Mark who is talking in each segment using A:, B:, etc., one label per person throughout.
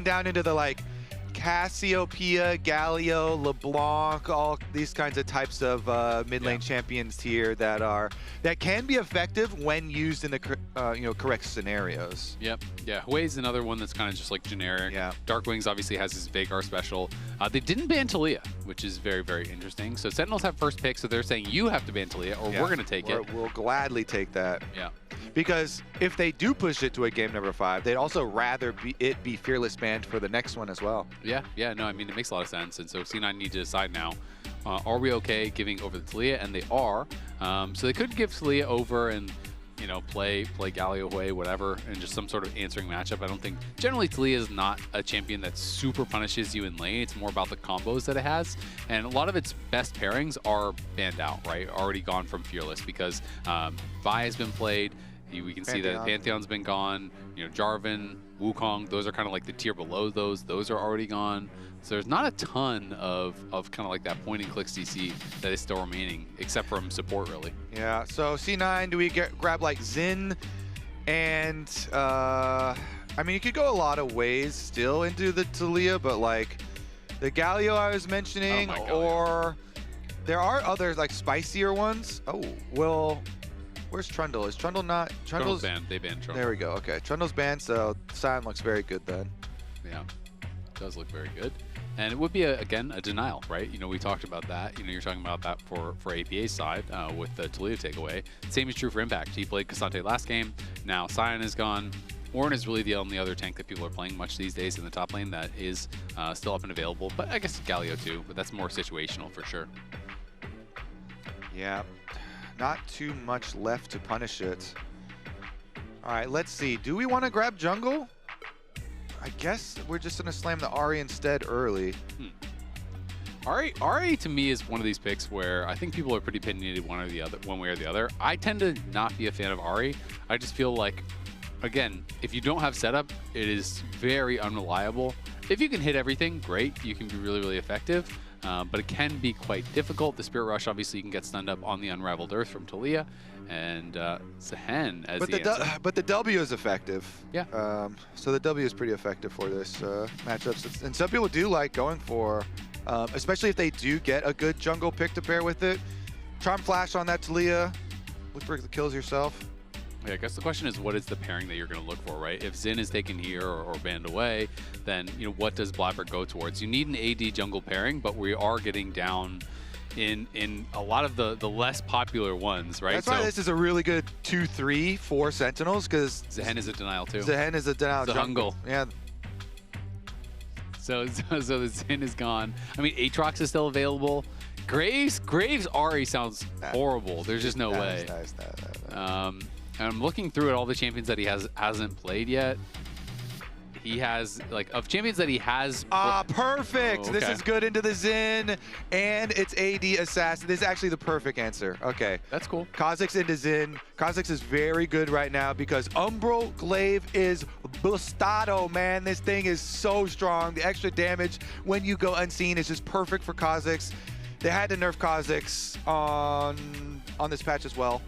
A: getting down into the like Cassiopeia, Galio, LeBlanc, all these kinds of types of mid lane champions here that can be effective when used in the correct scenarios.
B: Yep. Yeah. Hui's another one that's kind of just like generic.
A: Yeah.
B: DARKWINGS obviously has his Vagar special. They didn't ban Taliyah, which is very, very interesting. So Sentinels have first pick, so they're saying you have to ban Taliyah, or we're going to take it.
A: We'll gladly take that.
B: Yeah.
A: Because if they do push it to a game number 5, they'd also rather it be Fearless banned for the next one as well.
B: Yeah, yeah, no, I mean, it makes a lot of sense. And so C9 need to decide now, are we okay giving over the Taliyah? And they are. So they could give Taliyah over and, you know, play Galio, Hui, whatever, and just some sort of answering matchup. I don't think, generally Taliyah is not a champion that super punishes you in lane. It's more about the combos that it has. And a lot of its best pairings are banned out, right? Already gone from Fearless because Vi has been played. We can see that Pantheon's been gone. You know, Jarvan, Wukong, those are kind of like the tier below those. Those are already gone. So there's not a ton of kind of like that point and click CC that is still remaining, except from support, really.
A: Yeah, so C9, do we grab like Xin? And, I mean, you could go a lot of ways still into the Taliyah, but like the Galio I was mentioning, or there are other like spicier ones. Oh, well... Where's Trundle? Is Trundle not?
B: Trundle's banned. They banned Trundle.
A: There we go. Okay, Trundle's banned, so Sion looks very good then.
B: Yeah, it does look very good. And it would be, again, a denial, right? You know, we talked about that. You know, you're talking about that for APA's side with the Taliyah takeaway. Same is true for Impact. He played K'Sante last game. Now Sion is gone. Ornn is really the only other tank that people are playing much these days in the top lane that is still up and available. But I guess Galio too, but that's more situational for sure.
A: Yeah. Not too much left to punish it. All right, let's see. Do we want to grab jungle? I guess we're just going to slam the Ahri instead early.
B: Ahri to me is one of these picks where I think people are pretty opinionated one way or the other. I tend to not be a fan of Ahri. I just feel like, again, if you don't have setup, it is very unreliable. If you can hit everything, great. You can be really, really effective. But it can be quite difficult. The Spirit Rush, obviously, you can get stunned up on the Unraveled Earth from Taliyah. And Zaahen as the answer.
A: But the W is effective.
B: Yeah.
A: So the W is pretty effective for this matchup. And some people do like going for, especially if they do get a good jungle pick to pair with it. Charm Flash on that Taliyah. Look for the kills yourself.
B: Yeah, I guess the question is, what is the pairing that you're going to look for, right? If Xin is taken here or banned away, then, you know, what does Blaber go towards? You need an AD jungle pairing, but we are getting down in a lot of the less popular ones, right?
A: That's why this is a really good 2-3 for Sentinels, because
B: Zaahen is a denial too.
A: Zaahen is a denial
B: jungle.
A: Yeah.
B: So the Xin is gone. I mean, Aatrox is still available. Graves Ahri sounds horrible. There's just no way. I'm looking through at all the champions that he hasn't played yet. He has, like, of champions that he has...
A: perfect!
B: Oh, okay.
A: This is good into the Xin, and it's AD Assassin. This is actually the perfect answer. Okay.
B: That's cool.
A: Kha'Zix into Xin. Kha'Zix is very good right now because Umbral Glaive is bustado, man. This thing is so strong. The extra damage when you go unseen is just perfect for Kha'Zix. They had to nerf Kha'Zix on this patch as well.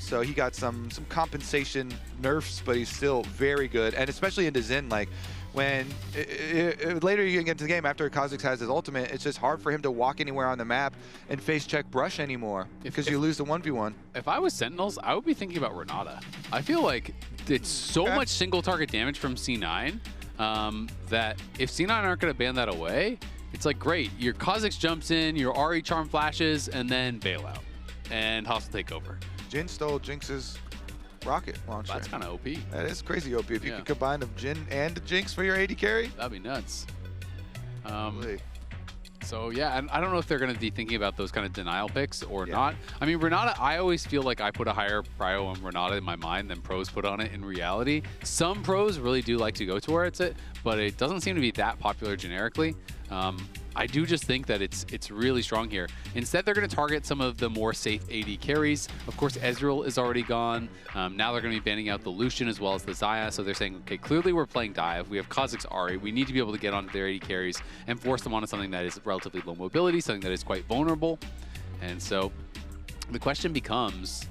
A: So he got some compensation nerfs, but he's still very good. And especially into Xin, like when later you get into the game after Kha'Zix has his ultimate, it's just hard for him to walk anywhere on the map and face check brush anymore because you lose the 1v1.
B: If I was Sentinels, I would be thinking about Renata. I feel like it's so much single target damage from C9 that if C9 aren't going to ban that away, it's like, great, your Kha'Zix jumps in, your Ahri charm flashes, and then bail out and hostile takeover.
A: Jhin stole Jinx's rocket launcher.
B: That's kind of OP.
A: That is crazy OP. If you could combine of Jhin and Jinx for your AD carry,
B: that'd be nuts. So yeah, and I don't know if they're going to be thinking about those kind of denial picks or not. I mean, Renata, I always feel like I put a higher prio on Renata in my mind than pros put on it in reality. Some pros really do like to go towards it, but it doesn't seem to be that popular generically. I do just think that it's really strong here. Instead, they're going to target some of the more safe AD carries. Of course, Ezreal is already gone. Now they're going to be banning out the Lucian as well as the Xayah. So they're saying, okay, clearly we're playing dive. We have Kha'Zix Ahri. We need to be able to get onto their AD carries and force them onto something that is relatively low mobility, something that is quite vulnerable. And so the question becomes,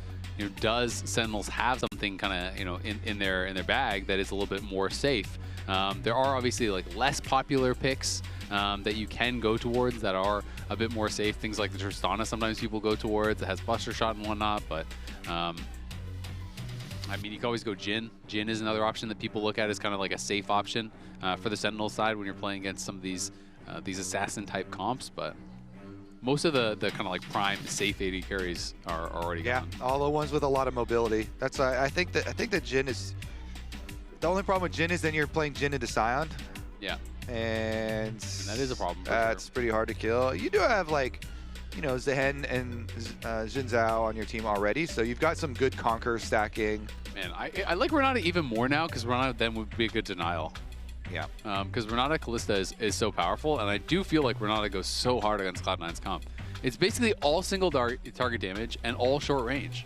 B: does Sentinels have something kind of, in their bag that is a little bit more safe? There are obviously like less popular picks that you can go towards that are a bit more safe. Things like the Tristana sometimes people go towards. It has Buster Shot and whatnot, but I mean, you can always go Jhin. Jhin is another option that people look at as kind of like a safe option for the Sentinel side when you're playing against some of these assassin-type comps, but most of the kind of like prime safe AD carries are already gone.
A: Yeah, all the ones with a lot of mobility. That's I think that Jhin is the only problem with Jhin is then you're playing Jhin into Sion.
B: Yeah,
A: and
B: that is a problem.
A: That's pretty hard to kill. You do have like, you know, Zaahen and Zhao on your team already, so you've got some good conquer stacking.
B: Man, I like Renata even more now because Renata then would be a good denial.
A: Yeah.
B: Because Renata Kalista is so powerful, and I do feel like Renata goes so hard against Cloud9's comp. It's basically all single target damage and all short range.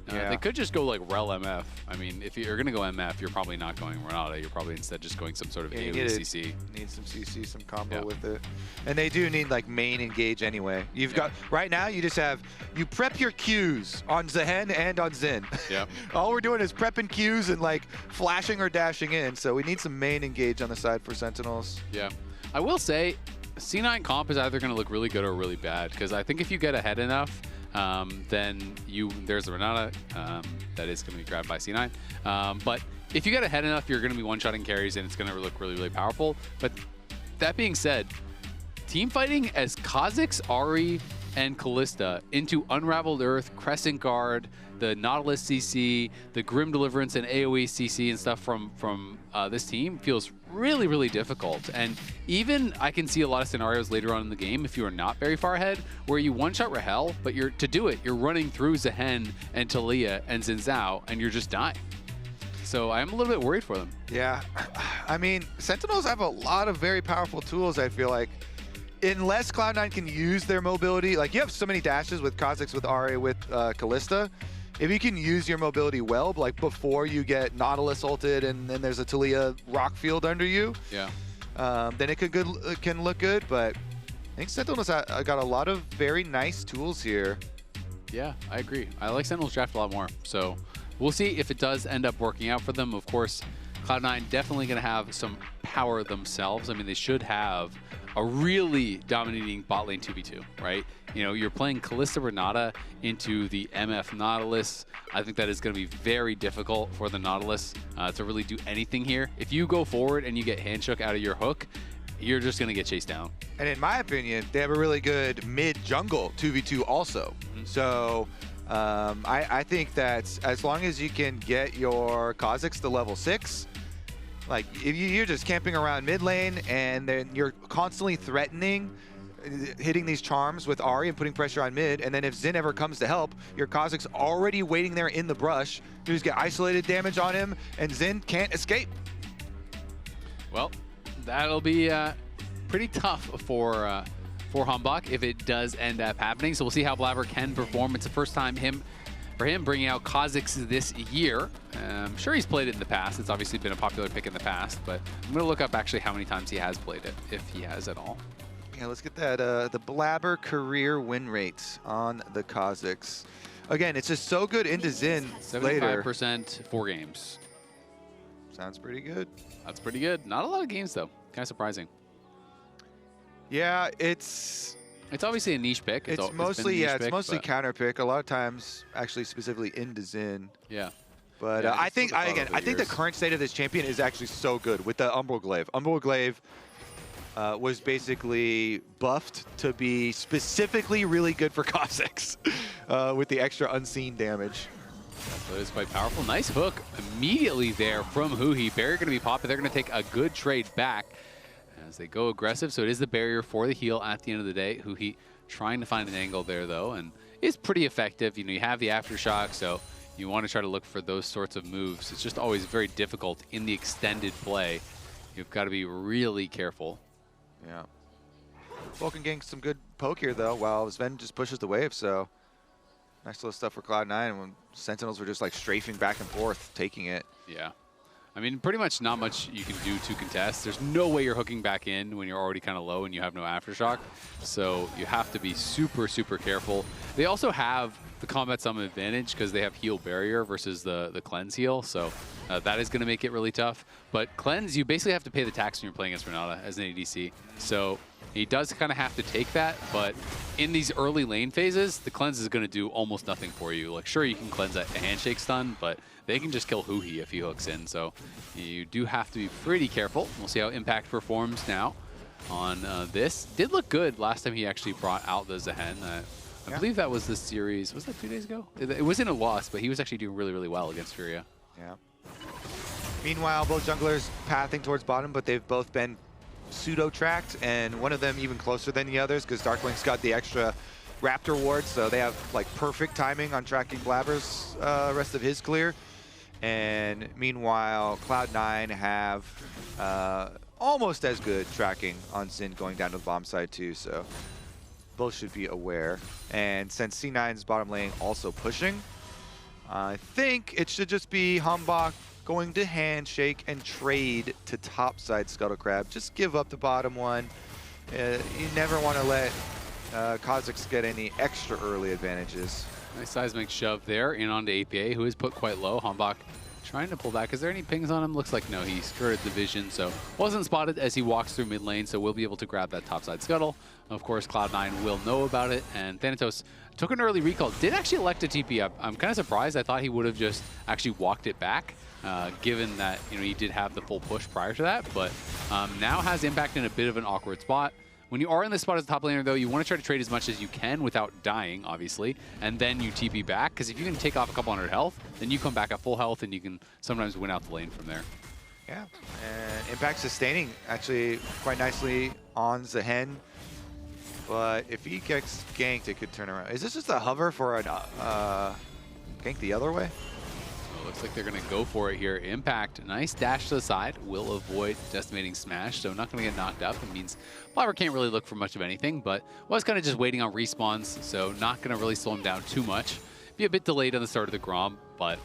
B: They could just go like Rel MF. I mean, if you're going to go MF, you're probably not going Renata. You're probably instead just going some sort of AoE CC.
A: Need some CC, some combo with it. And they do need like main engage anyway. You've got, right now you just have, you prep your Qs on Zaahen and on Zin.
B: Yeah.
A: All we're doing is prepping Qs and like flashing or dashing in. So we need some main engage on the side for Sentinels.
B: Yeah. I will say, C9 comp is either going to look really good or really bad, because I think if you get ahead enough, then there's the Renata that is going to be grabbed by C9. But if you get ahead enough, you're going to be one-shotting carries, and it's going to look really, really powerful. But that being said, team fighting as Kha'Zix, Ahri, and Kalista into Unraveled Earth, Crescent Guard, the Nautilus CC, the Grim Deliverance, and AoE CC and stuff from this team feels really, really difficult. And even I can see a lot of scenarios later on in the game, if you are not very far ahead, where you one-shot Rahel, but to do it, you're running through Zaahen and Taliyah and Zhao, and you're just dying. So I'm a little bit worried for them.
A: Yeah. I mean, Sentinels have a lot of very powerful tools, I feel like. Unless Cloud9 can use their mobility, like you have so many dashes with Kha'Zix, with Ahri, with Kalista. If you can use your mobility well, like before you get Nautilus ulted and then there's a Taliyah rock field under you, then it can look good. But I think Sentinels got a lot of very nice tools here.
B: Yeah, I agree. I like Sentinels draft a lot more. So we'll see if it does end up working out for them. Of course, Cloud9 definitely going to have some power themselves. I mean, they should have a really dominating bot lane 2v2, right? You know, you're playing Kalista Renata into the MF Nautilus. I think that is going to be very difficult for the Nautilus to really do anything here. If you go forward and you get handshook out of your hook, you're just going to get chased down. And
A: in my opinion, they have a really good mid-jungle 2v2 also. So I think that as long as you can get your Kha'Zix to level 6, like, if you're just camping around mid lane and then you're constantly threatening hitting these charms with Ahri and putting pressure on mid, and then if Zin ever comes to help, your Kha'Zix already waiting there in the brush, you just get isolated damage on him, and Zin can't escape.
B: Well, that'll be pretty tough for HamBak if it does end up happening. So we'll see how Blaber can perform. It's the first time for him bringing out Kha'Zix this year. I'm sure he's played it in the past. It's obviously been a popular pick in the past, but I'm going to look up actually how many times he has played it, if he has at all.
A: Yeah, let's get that the Blaber career win rate on the Kha'Zix. Again, it's just so good into Zin later.
B: 75% 4 games.
A: Sounds pretty good.
B: That's pretty good. Not a lot of games, though. Kind of surprising.
A: Yeah, it's
B: obviously a niche pick.
A: It's mostly counter pick. A lot of times, actually, specifically into Zin.
B: Yeah.
A: But I think the current state of this champion is actually so good with the Umbral Glaive. Umbral Glaive was basically buffed to be specifically really good for Kha'Zix with the extra unseen damage.
B: So it's quite powerful. Nice hook immediately there from huhi. Barrier going to be popped, but they're going to take a good trade back as they go aggressive. So it is the barrier for the heal at the end of the day. huhi trying to find an angle there, though, and is pretty effective. You know, you have the Aftershock, so you want to try to look for those sorts of moves. It's just always very difficult in the extended play. You've got to be really careful.
A: Yeah. Vulcan getting some good poke here, though, while Zven just pushes the wave, so nice little stuff for Cloud9 when Sentinels were just like strafing back and forth, taking it.
B: Yeah. I mean, pretty much not much you can do to contest. There's no way you're hooking back in when you're already kind of low and you have no Aftershock. So you have to be super, super careful. They also have the combat summon advantage because they have heal barrier versus the cleanse heal. So that is going to make it really tough. But cleanse, you basically have to pay the tax when you're playing against Renata as an ADC. So he does kind of have to take that. But in these early lane phases, the cleanse is going to do almost nothing for you. Like, sure, you can cleanse a handshake stun, but they can just kill huhi if he hooks in. So you do have to be pretty careful. We'll see how Impact performs now on this. Did look good last time he actually brought out the Zaahen. I believe that was the series. Was that 2 days ago? It wasn't a loss, but he was actually doing really, really well against Furia.
A: Yeah. Meanwhile, both junglers pathing towards bottom, but they've both been pseudo-tracked, and one of them even closer than the others because DARKWINGS got the extra Raptor ward, so they have like perfect timing on tracking Blaber's rest of his clear. And meanwhile, Cloud9 have almost as good tracking on Sin going down to the bomb side too, so both should be aware. And since C9's bottom lane also pushing, I think it should just be HamBak going to handshake and trade to topside Scuttle Crab. Just give up the bottom one. You never want to let Kha'Zix get any extra early advantages.
B: Nice seismic shove there in onto APA, who is put quite low. HamBak trying to pull back. Is there any pings on him? Looks like no, he skirted the vision, so wasn't spotted as he walks through mid lane, so we'll be able to grab that topside scuttle. Of course, Cloud9 will know about it, and Thanatos took an early recall. Did actually elect to TP. I'm kind of surprised. I thought he would have just actually walked it back, given that he did have the full push prior to that, but now has Impact in a bit of an awkward spot. When you are in this spot as a top laner, though, you want to try to trade as much as you can without dying, obviously, and then you TP back, because if you can take off a couple hundred health, then you come back at full health, and you can sometimes win out the lane from there.
A: Yeah, and Impact sustaining actually quite nicely on Zaahen, but if he gets ganked, it could turn around. Is this just a hover for a gank the other way?
B: Looks like they're going to go for it here. Impact, nice dash to the side, will avoid Decimating Smash, so not going to get knocked up. It means Blaber can't really look for much of anything, but was kind of just waiting on respawns, so not going to really slow him down too much. Be a bit delayed on the start of the Grom, but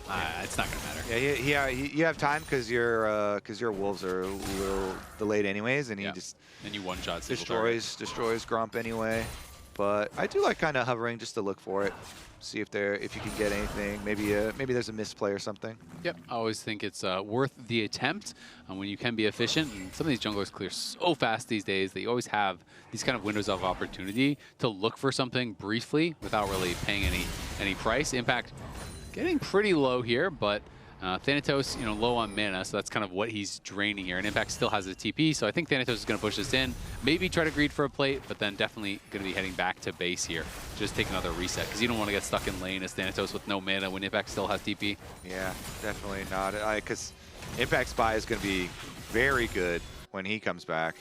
B: it's not going to matter.
A: Yeah, you have time because your wolves are a little delayed anyways, and he just
B: and you one-shot
A: destroys Gromp anyway. But I do like kind of hovering just to look for it. See if you can get anything. Maybe there's a misplay or something.
B: Yep, I always think it's worth the attempt when you can be efficient. And some of these junglers clear so fast these days that you always have these kind of windows of opportunity to look for something briefly without really paying any price. Impact getting pretty low here, but Thanatos, low on mana, so that's kind of what he's draining here. And Impact still has a TP, so I think Thanatos is going to push this in. Maybe try to greed for a plate, but then definitely going to be heading back to base here. Just take another reset, because you don't want to get stuck in lane as Thanatos with no mana when Impact still has TP. Yeah,
A: definitely not. Because Impact's buy is going to be very good when he comes back.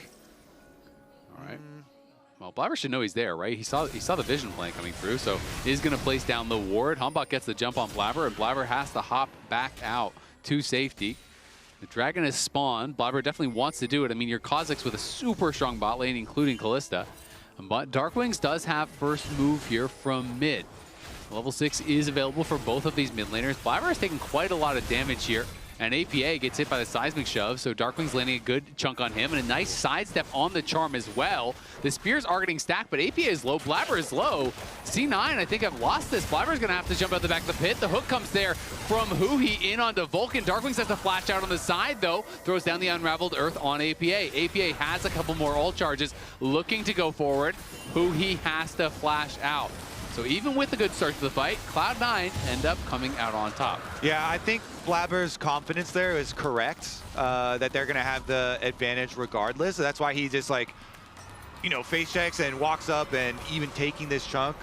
B: All right. Well, Blaber should know he's there, right? He saw the vision plan coming through, so he's going to place down the ward. HamBak gets the jump on Blaber, and Blaber has to hop back out to safety. The dragon has spawned. Blaber definitely wants to do it. I mean, you're Kha'Zix with a super strong bot lane, including Kalista. But DARKWINGS does have first move here from mid. Level 6 is available for both of these mid laners. Blaber is taking quite a lot of damage here. And APA gets hit by the seismic shove, so DARKWINGS landing a good chunk on him, and a nice sidestep on the charm as well. The spears are getting stacked, but APA is low, Blaber is low. C9, I think I've lost this. Blaber's gonna have to jump out the back of the pit. The hook comes there from huhi in onto Vulcan. DARKWINGS has to flash out on the side, though. Throws down the Unraveled Earth on APA. APA has a couple more ult charges, looking to go forward. huhi has to flash out. So even with a good start to the fight, Cloud9 end up coming out on top.
A: Yeah, I think Blaber's confidence there is correct, that they're going to have the advantage regardless. So that's why he just face checks and walks up, and even taking this chunk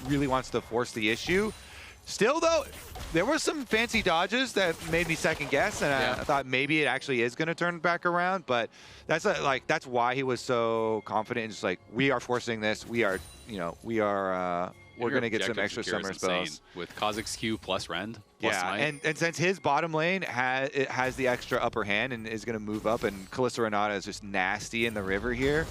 A: really wants to force the issue. Still, though, there were some fancy dodges that made me second guess, and I thought maybe it actually is going to turn back around. But that's that's why he was so confident. And just we are forcing this. We're going to get some extra summer spells.
B: With Kha'Zix Q plus Rend. Plus
A: and since his bottom lane has the extra upper hand and is going to move up, and Kalista Renata is just nasty in the river here.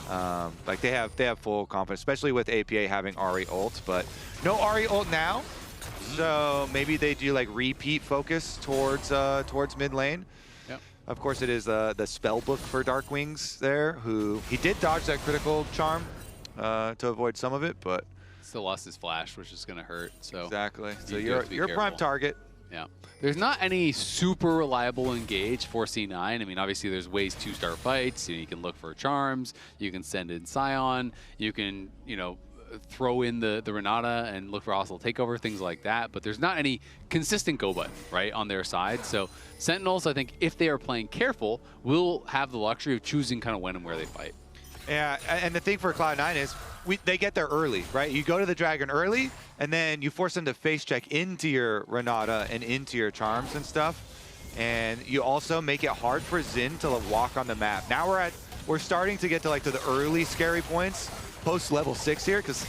A: They have full confidence, especially with APA having Ahri ult, but no Ahri ult now. So maybe they do repeat focus towards mid lane.
B: Yep.
A: Of course, it is the spell book for DARKWINGS there, who he did dodge that critical charm to avoid some of it, but
B: Still lost his flash, which is going to hurt. So
A: exactly. So
B: you're
A: a prime target.
B: Yeah. There's not any super reliable engage for C9. I mean, obviously there's ways to start fights. You can look for charms. You can send in Sion. You can, you know, throw in the Renata and look for hostile takeover, things like that. But there's not any consistent go button, right, on their side. So Sentinels, I think, if they are playing careful, will have the luxury of choosing kind of when and where they fight.
A: Yeah, and the thing for Cloud9 is they get there early, right? You go to the Dragon early, and then you force them to face check into your Renata and into your charms and stuff. And you also make it hard for Zin to walk on the map. Now we're starting to get to the early scary points post level 6 here, because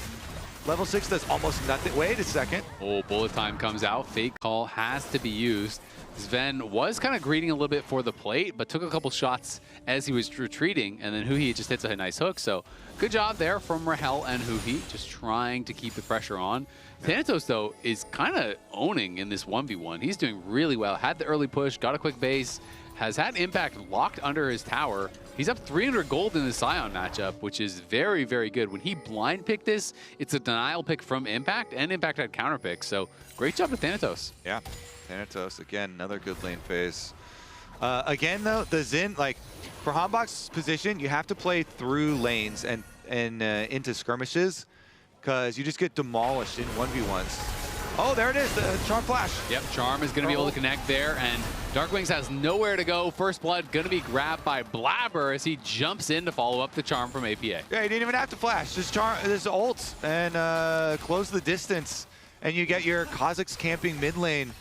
A: level 6 does almost nothing. Wait a second.
B: Oh, bullet time comes out. Fake call has to be used. Zven was kind of greeting a little bit for the plate, but took a couple shots as he was retreating, and then huhi just hits a nice hook. So good job there from Rahel and huhi, just trying to keep the pressure on. Thanatos, though, is kind of owning in this 1v1. He's doing really well. Had the early push, got a quick base, has had Impact locked under his tower. He's up 300 gold in the Sion matchup, which is very, very good. When he blind picked this, it's a denial pick from Impact, and Impact had counter picks. So great job with Thanatos.
A: Yeah. Thanatos, again, another good lane phase. Again, though, the Zin, for HamBak's position, you have to play through lanes and into skirmishes, because you just get demolished in 1v1s. Oh, there it is, the Charm Flash.
B: Yep, Charm is going to be able to connect there, and DARKWINGS has nowhere to go. First Blood going to be grabbed by Blaber as he jumps in to follow up the Charm from APA.
A: Yeah, he didn't even have to flash. Just ult and close the distance, and you get your Kha'Zix camping mid lane.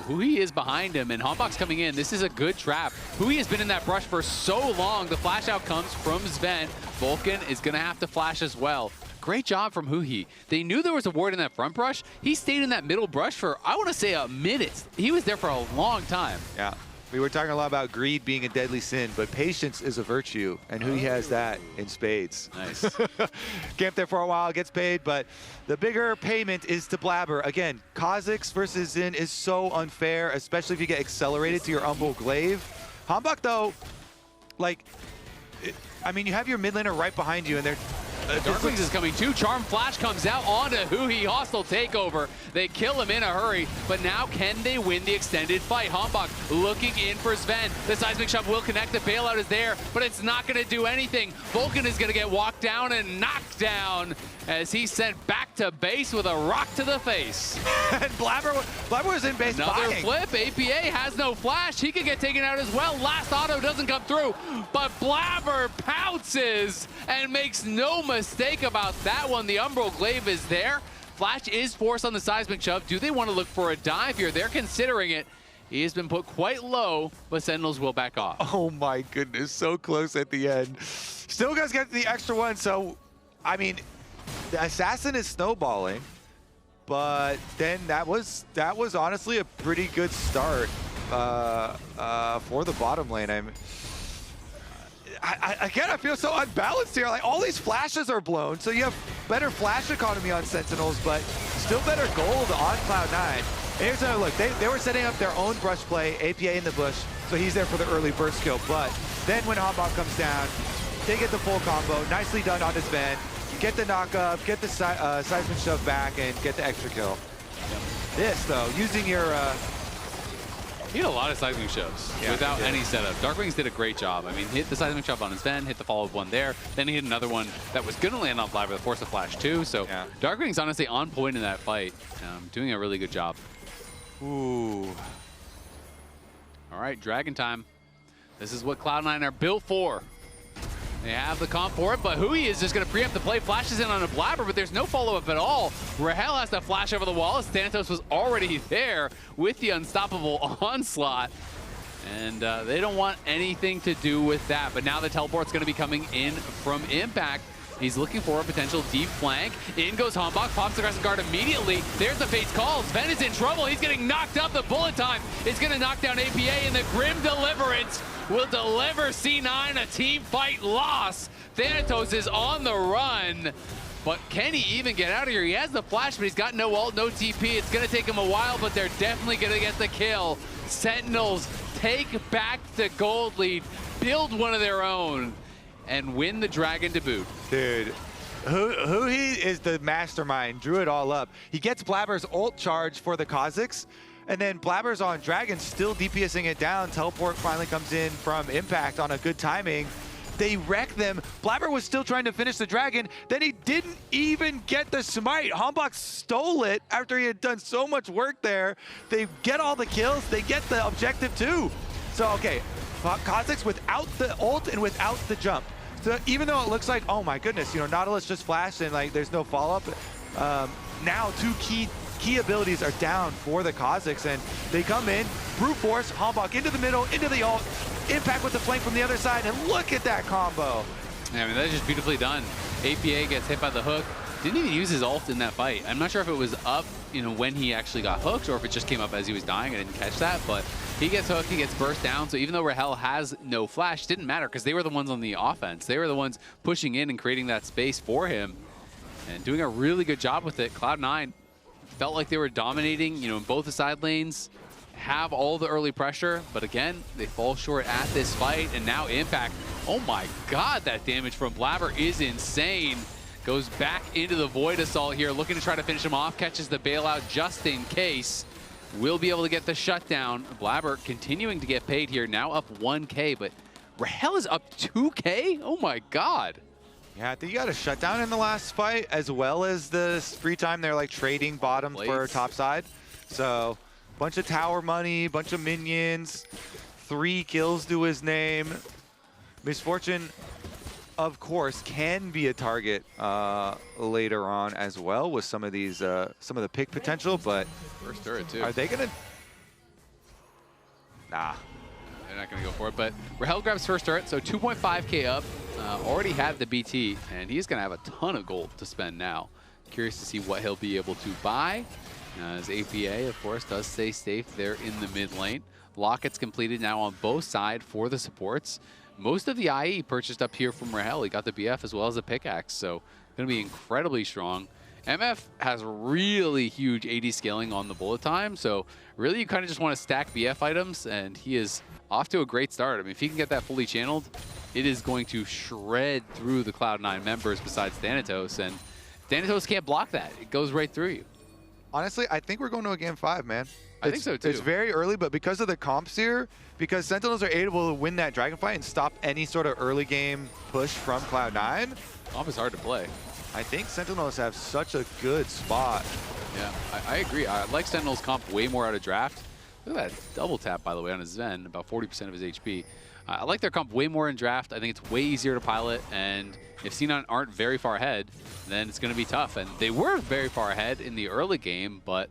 B: huhi is behind him, and HamBak's coming in. This is a good trap. huhi has been in that brush for so long. The flash out comes from Zven. Vulcan is going to have to flash as well. Great job from huhi. They knew there was a ward in that front brush. He stayed in that middle brush for, I want to say, a minute. He was there for a long time.
A: Yeah. We were talking a lot about greed being a deadly sin, but patience is a virtue, and huhi has that in spades.
B: Nice.
A: Camped there for a while, gets paid, but the bigger payment is to Blaber. Again, Kha'Zix versus Zin is so unfair, especially if you get accelerated to your Umbral Glaive. HamBak, though, I mean, you have your mid laner right behind you, and they're
B: DARKWINGS is coming too. Charm Flash comes out onto huhi. Hostile takeover. They kill him in a hurry, but now can they win the extended fight? HamBak looking in for Zven. The seismic shove will connect. The bailout is there, but it's not going to do anything. Vulcan is going to get walked down and knocked down as he's sent back to base with a rock to the face.
A: And Blaber was in base.
B: Another flip. APA has no flash. He could get taken out as well. Last auto doesn't come through, but Blaber pounces and makes no mistake about that one. The Umbral Glaive is there. Flash is forced on the seismic shove. Do they want to look for a dive here? They're considering it. He has been put quite low, but Sentinels will back off.
A: Oh my goodness, so close at the end. Still guys get the extra one, so, I mean, the Assassin is snowballing, but then that was honestly a pretty good start for the bottom lane. Again, I feel so unbalanced here. All these flashes are blown, so you have better flash economy on Sentinels, but still better gold on Cloud9. And here's another look. They were setting up their own brush play, APA in the bush, so he's there for the early burst kill. But then when HamBak comes down, they get the full combo. Nicely done on this Zven. Get the knock up, get the seismic shove back, and get the extra kill. Yep. This, though, using your...
B: He had a lot of seismic shoves without any setup. DARKWINGS did a great job. I mean, hit the seismic shove on his Zven, hit the follow-up one there. Then he hit another one that was going to land on Blaber, the force of flash too. So DARKWINGS honestly on point in that fight, doing a really good job.
A: Ooh.
B: All right, Dragon time. This is what Cloud9 are built for. They have the comp for it, but huhi is just going to preempt the play. Flashes in on a Blaber, but there's no follow-up at all. Rahel has to flash over the wall as Thanatos was already there with the unstoppable onslaught. And they don't want anything to do with that. But now the teleport's going to be coming in from Impact. He's looking for a potential deep flank. In goes HamBak, pops the Crescent Guard immediately. There's the Fate's Call. Zven is in trouble. He's getting knocked up. The bullet time is going to knock down APA, and the Grim Deliverance will deliver C9 a team fight loss. Thanatos is on the run, but can he even get out of here? He has the flash, but he's got no ult, no TP. It's going to take him a while, but they're definitely going to get the kill. Sentinels take back the gold lead, build one of their own, and win the Dragon to boot.
A: Dude, Huhi is the mastermind, drew it all up. He gets Blaber's ult charge for the Kha'Zix, and then Blaber's on Dragon, still DPSing it down. Teleport finally comes in from Impact on a good timing. They wreck them. Blaber was still trying to finish the Dragon, then he didn't even get the smite. HamBak stole it after he had done so much work there. They get all the kills, they get the objective too. So, okay, Kha'Zix without the ult and without the jump. So even though it looks like, oh my goodness, you know, Nautilus just flashed and like there's no follow-up, now two key abilities are down for the Kha'Zix, and they come in, brute force, HamBak into the middle, into the ult, Impact with the flank from the other side, and look at that combo.
B: Yeah, I mean, that's just beautifully done. APA gets hit by the hook. Didn't even use his ult in that fight. I'm not sure if it was up, you know, when he actually got hooked, or if it just came up as he was dying. I didn't catch that, but he gets hooked, he gets burst down. So even though Rahel has no flash, didn't matter because they were the ones on the offense. They were the ones pushing in and creating that space for him and doing a really good job with it. Cloud9 felt like they were dominating, you know, in both the side lanes, have all the early pressure, but again, they fall short at this fight, and now Impact, oh my god, that damage from Blaber is insane. Goes back into the Void Assault here, looking to try to finish him off, catches the bailout just in case. Will be able to get the shutdown. Blaber continuing to get paid here, now up 1K, but Rahel is up 2K? Oh my god.
A: Yeah, I think you got a shutdown in the last fight, as well as the free time. They're like trading bottoms for top side. So, bunch of tower money, bunch of minions, 3 kills to his name. Misfortune, of course, can be a target later on as well with some of these, some of the pick potential, but
B: first turret too.
A: Are they gonna? Nah.
B: They're not gonna go for it, but Rahel grabs first turret, so 2.5K up. Already had the BT, and he's gonna have a ton of gold to spend now. Curious to see what he'll be able to buy. As APA, of course, does stay safe there in the mid lane. Locket's completed now on both sides for the supports. Most of the IE purchased up here from Rahel. He got the BF as well as the pickaxe, so going to be incredibly strong. MF has really huge AD scaling on the bullet time, so really you kind of just want to stack BF items, and he is off to a great start. I mean, if he can get that fully channeled, it is going to shred through the Cloud9 members besides Thanatos, and Thanatos can't block that. It goes right through you.
A: Honestly, I think we're going to a game 5, man.
B: I think so too.
A: It's very early, but because of the comps here, because Sentinels are able to win that dragon fight and stop any sort of early game push from Cloud9.
B: Comp is hard to play.
A: I think Sentinels have such a good spot.
B: Yeah, I agree. I like Sentinels comp way more out of draft. Look at that double tap, by the way, on his Zven, about 40% of his HP. I like their comp way more in draft. I think it's way easier to pilot, and if C9 aren't very far ahead, then it's going to be tough. And they were very far ahead in the early game, but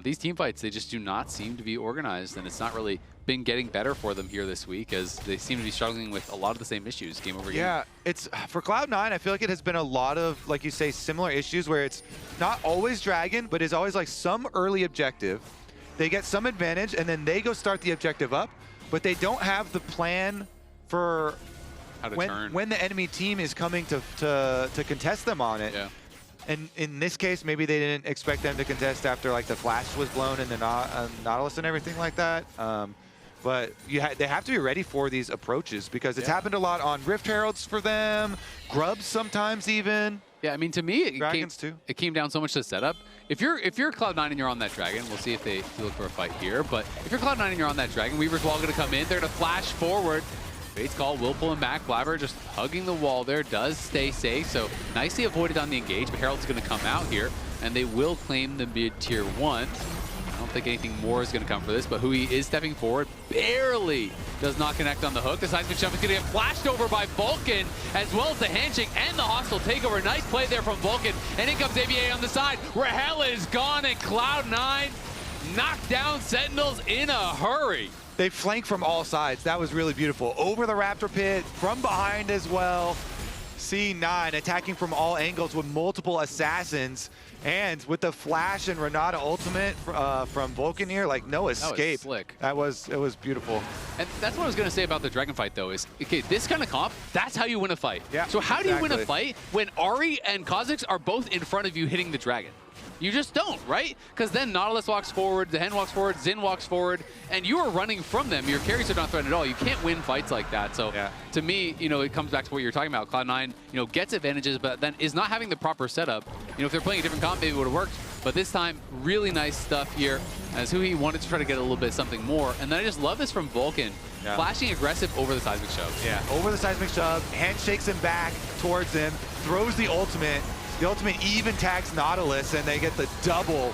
B: these team fights, they just do not seem to be organized, and it's not really been getting better for them here this week, as they seem to be struggling with a lot of the same issues game over game.
A: Yeah, it's for Cloud9, I feel like it has been a lot of, like you say, similar issues where it's not always Dragon, but it's always like some early objective. They get some advantage, and then they go start the objective up, but they don't have the plan for when the enemy team is coming to contest them on it. Yeah. And in this case, maybe they didn't expect them to contest after like the flash was blown in the Nautilus and everything like that. But they have to be ready for these approaches, because it's happened a lot on Rift Heralds for them, Grubs sometimes even.
B: Yeah, I mean, to me, it came down so much to setup. If you're Cloud9 and you're on that Dragon, we'll see if they look for a fight here, but if you're Cloud9 and you're on that Dragon, Weaver's Wall going to come in. They're going to flash forward. Fate's Call will pull him back. Blaber just hugging the wall there, does stay safe, so nicely avoided on the engage, but Herald's going to come out here, and they will claim the mid-tier 1. I don't think anything more is going to come for this, but huhi is stepping forward, barely does not connect on the hook. The seismic jump is going to get flashed over by Vulcan, as well as the handshake and the hostile takeover. Nice play there from Vulcan, and in comes ABA on the side. Rahel is gone, and Cloud9 knocked down Sentinels in a hurry.
A: They flank from all sides. That was really beautiful. Over the Raptor Pit, from behind as well. C9 attacking from all angles with multiple assassins. And with the flash and Renata ultimate from Vulcan here, like no escape.
B: That was slick.
A: It was beautiful.
B: And that's what I was going to say about the Dragon fight, though, is, okay, this kind of comp, that's how you win a fight.
A: Yeah,
B: so how do you win a fight when Ahri and Kha'Zix are both in front of you hitting the Dragon? You just don't, right? Because then Nautilus walks forward, Zaahen walks forward, Xin walks forward, and you are running from them. Your carries are not threatened at all. You can't win fights like that. So to me, you know, it comes back to what you're talking about. Cloud9, you know, gets advantages, but then is not having the proper setup. You know, if they're playing a different comp, maybe it would have worked. But this time, really nice stuff here, as huhi wanted to try to get a little bit something more. And then I just love this from Vulcan. Flashing aggressive over the seismic shove.
A: Yeah, over the seismic shove, hand shakes him back towards him, throws the ultimate. The ultimate even tags Nautilus, and they get the double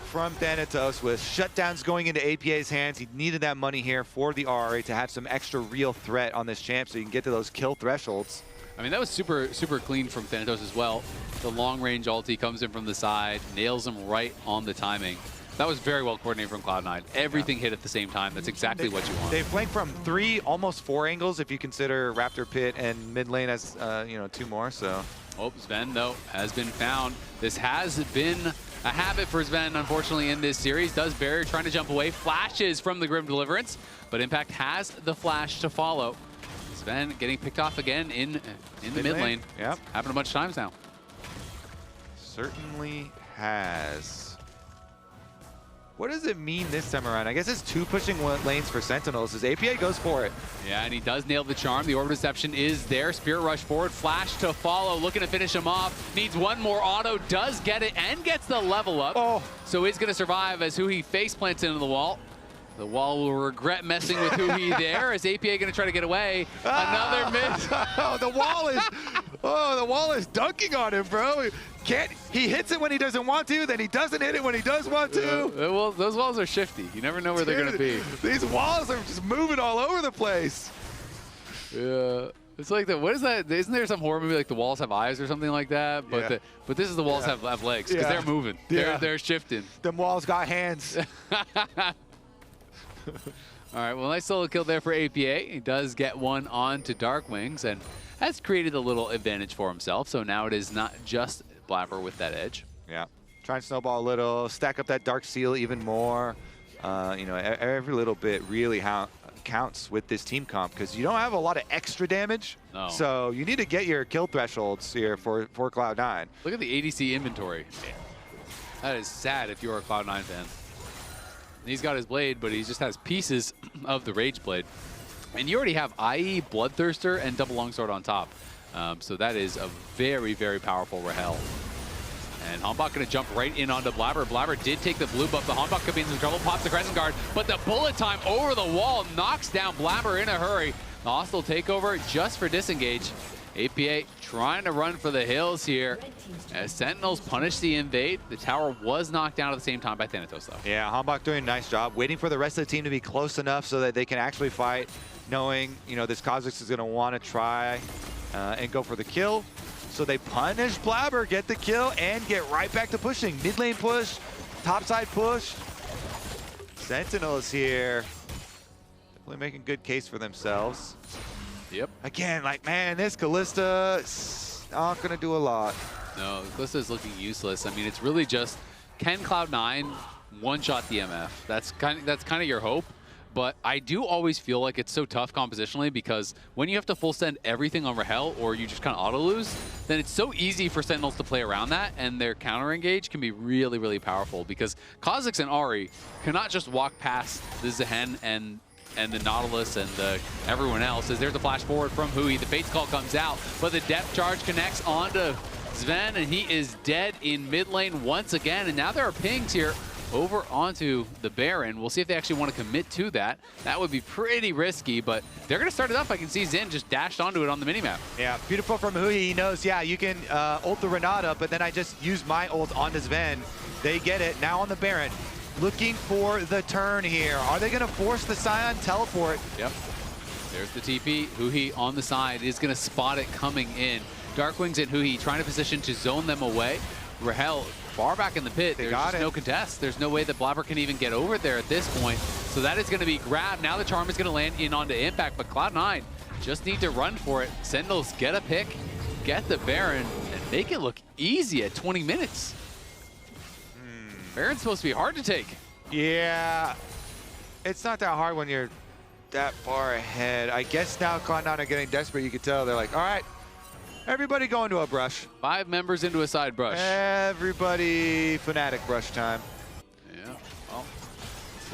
A: from Thanatos with shutdowns going into APA's hands. He needed that money here for the RA to have some extra real threat on this champ so you can get to those kill thresholds.
B: I mean, that was super clean from Thanatos as well. The long-range ulti comes in from the side, nails him right on the timing. That was very well coordinated from Cloud9. Everything hit at the same time. That's exactly what you want.
A: They flanked from 3, almost 4 angles if you consider Raptor Pit and mid lane as, you know, 2 more, so.
B: Oh, Zven, though, has been found. This has been a habit for Zven, unfortunately, in this series. Does barrier, trying to jump away. Flashes from the Grim Deliverance, but Impact has the flash to follow. Zven getting picked off again in the mid lane.
A: Yep.
B: Happened a bunch of times now.
A: Certainly has. What does it mean this time around? I guess it's 2 pushing lanes for Sentinels as APA goes for it.
B: Yeah, and he does nail the charm. The orb reception is there. Spirit rush forward, flash to follow, looking to finish him off. Needs one more auto, does get it, and gets the level up.
A: Oh.
B: So he's gonna survive as huhi face plants into the wall. The wall will regret messing with huhi there as APA gonna try to get away. Another miss.
A: Oh, the wall is dunking on him, bro. He hits it when he doesn't want to, then he doesn't hit it when he does want to.
B: Well, those walls are shifty. You never know where they're gonna be.
A: These walls are just moving all over the place.
B: Yeah. It's like what is that? Isn't there some horror movie like the walls have eyes or something like that? But but this is the walls have legs because they're moving. They're shifting.
A: Them walls got hands.
B: All right, well, nice solo kill there for APA. He does get one on to DARKWINGS and has created a little advantage for himself. So now it is not just Blaber with that edge.
A: Yeah, try and snowball a little, stack up that Dark Seal even more. You know, every little bit really counts with this team comp because you don't have a lot of extra damage.
B: No.
A: So you need to get your kill thresholds here for Cloud9.
B: Look at the ADC inventory. That is sad if you're a Cloud9 fan. He's got his blade, but he just has pieces of the Rage Blade. And you already have IE, Bloodthirster, and Double Longsword on top. So that is a very, very powerful Rahel. And HamBak going to jump right in onto Blaber. Blaber did take the blue buff. The HamBak could be in some trouble. Pops the Crescent Guard, but the bullet time over the wall knocks down Blaber in a hurry. The hostile takeover just for disengage. APA trying to run for the hills here as Sentinels punish the invade. The tower was knocked down at the same time by Thanatos, though.
A: Yeah, HamBak doing a nice job, waiting for the rest of the team to be close enough so that they can actually fight, knowing, you know, this Kha'Zix is going to want to try and go for the kill. So they punish Blaber, get the kill, and get right back to pushing. Mid lane push, topside push. Sentinels here. Definitely making good case for themselves.
B: Yep.
A: Again, like, man, this Kalista is not going to do a lot.
B: No, Kalista is looking useless. I mean, it's really just, can Cloud9 one-shot the MF? That's kind of your hope. But I do always feel like it's so tough compositionally because when you have to full send everything on Rahel or you just kind of auto-lose, then it's so easy for Sentinels to play around that, and their counter-engage can be really, really powerful because Kha'Zix and Ahri cannot just walk past the Zaahen and the Nautilus and everyone else. As there's a flash forward from huhi. The Fate's Call comes out, but the depth charge connects onto Zven, and he is dead in mid lane once again. And now there are pings here over onto the Baron. We'll see if they actually want to commit to that. That would be pretty risky, but they're going to start it up. I can see Xin just dashed onto it on the minimap.
A: Yeah, beautiful from huhi. He knows, yeah, you can ult the Renata, but then I just use my ult onto Zven. They get it. Now on the Baron. Looking for the turn here. Are they going to force the Sion teleport?
B: Yep. There's the TP. huhi on the side is going to spot it coming in. DARKWINGS and huhi trying to position to zone them away. Rahel far back in the pit. There's just no contest. There's no way that Blaber can even get over there at this point. So that is going to be grabbed. Now the charm is going to land in onto Impact, but Cloud9 just need to run for it. Sentinels get a pick, get the Baron, and make it look easy at 20 minutes. Baron's supposed to be hard to take.
A: Yeah, it's not that hard when you're that far ahead. I guess now Cloud9 are getting desperate. You can tell they're like, all right, Everybody going to a brush.
B: 5 members into a side brush.
A: Everybody Fnatic brush time.
B: Yeah, well, it's